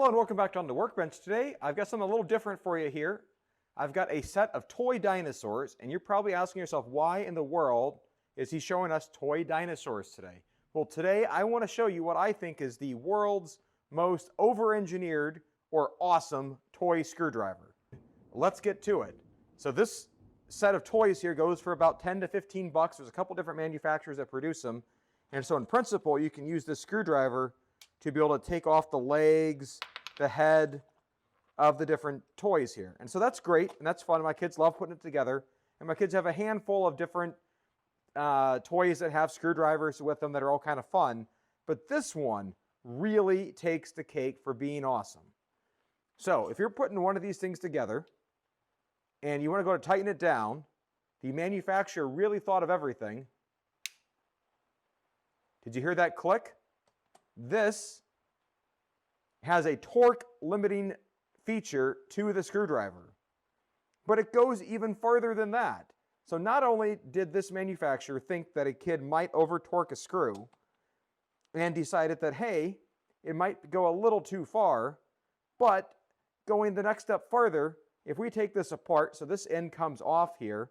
Hello and welcome back to On the Workbench. Today I've got something a little different for you here. I've got a set of toy dinosaurs, and you're probably asking yourself, why in the world is he showing us toy dinosaurs today? Well, today I want to show you what I think is the world's most over-engineered or awesome toy screwdriver. Let's get to it. So this set of toys here goes for about 10 to 15 bucks. There's a couple different manufacturers that produce them. And so in principle, you can use this screwdriver to be able to take off the legs, the head of the different toys here. And so that's great, and that's fun. My kids love putting it together. And my kids have a handful of different toys that have screwdrivers with them that are all kind of fun. But this one really takes the cake for being awesome. So if you're putting one of these things together and you want to go to tighten it down, the manufacturer really thought of everything. Did you hear that click? This has a torque limiting feature to the screwdriver, but it goes even further than that. So not only did this manufacturer think that a kid might over torque a screw and decided that, hey, it might go a little too far, but going the next step further, if we take this apart, so this end comes off here,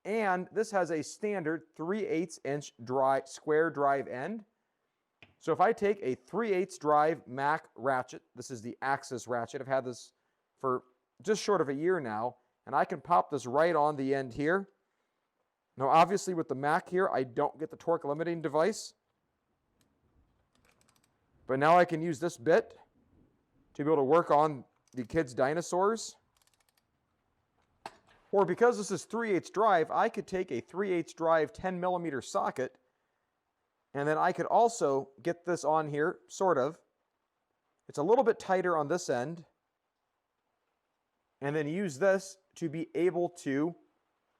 and this has a standard 3/8 inch square drive end. So if I take a 3/8 drive Mac ratchet, this is the Axis ratchet, I've had this for just short of a year now, and I can pop this right on the end here. Now obviously with the Mac here, I don't get the torque limiting device, but now I can use this bit to be able to work on the kids' dinosaurs. Or because this is 3/8 drive, I could take a 3/8 drive 10mm socket, and then I could also get this on here, sort of. It's a little bit tighter on this end. And then use this to be able to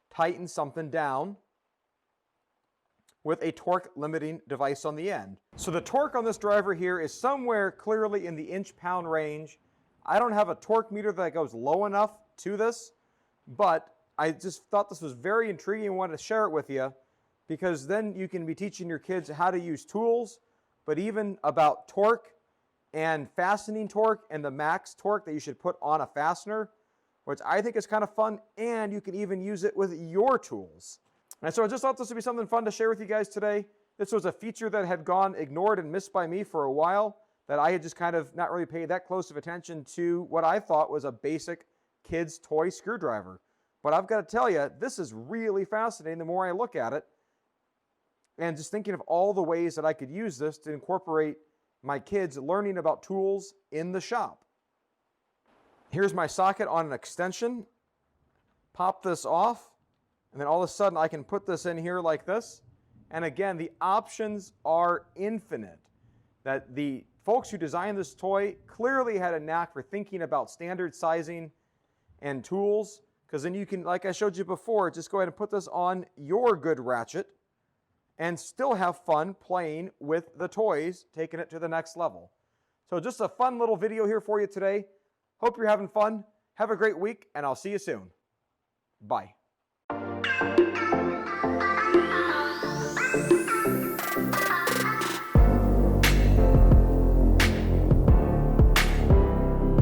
tighten something down with a torque limiting device on the end. So the torque on this driver here is somewhere clearly in the inch-pound range. I don't have a torque meter that goes low enough to this, but I just thought this was very intriguing and wanted to share it with you, because then you can be teaching your kids how to use tools, but even about torque and fastening torque and the max torque that you should put on a fastener, which I think is kind of fun, and you can even use it with your tools. And so I just thought this would be something fun to share with you guys today. This was a feature that had gone ignored and missed by me for a while, that I had just kind of not really paid that close of attention to what I thought was a basic kid's toy screwdriver. But I've got to tell you, this is really fascinating the more I look at it. And just thinking of all the ways that I could use this to incorporate my kids learning about tools in the shop. Here's my socket on an extension. Pop this off, and then all of a sudden I can put this in here like this. And again, the options are infinite. That the folks who designed this toy clearly had a knack for thinking about standard sizing and tools, because then you can, like I showed you before, just go ahead and put this on your good ratchet and still have fun playing with the toys, taking it to the next level. So just a fun little video here for you today. Hope you're having fun. Have a great week, and I'll see you soon. Bye.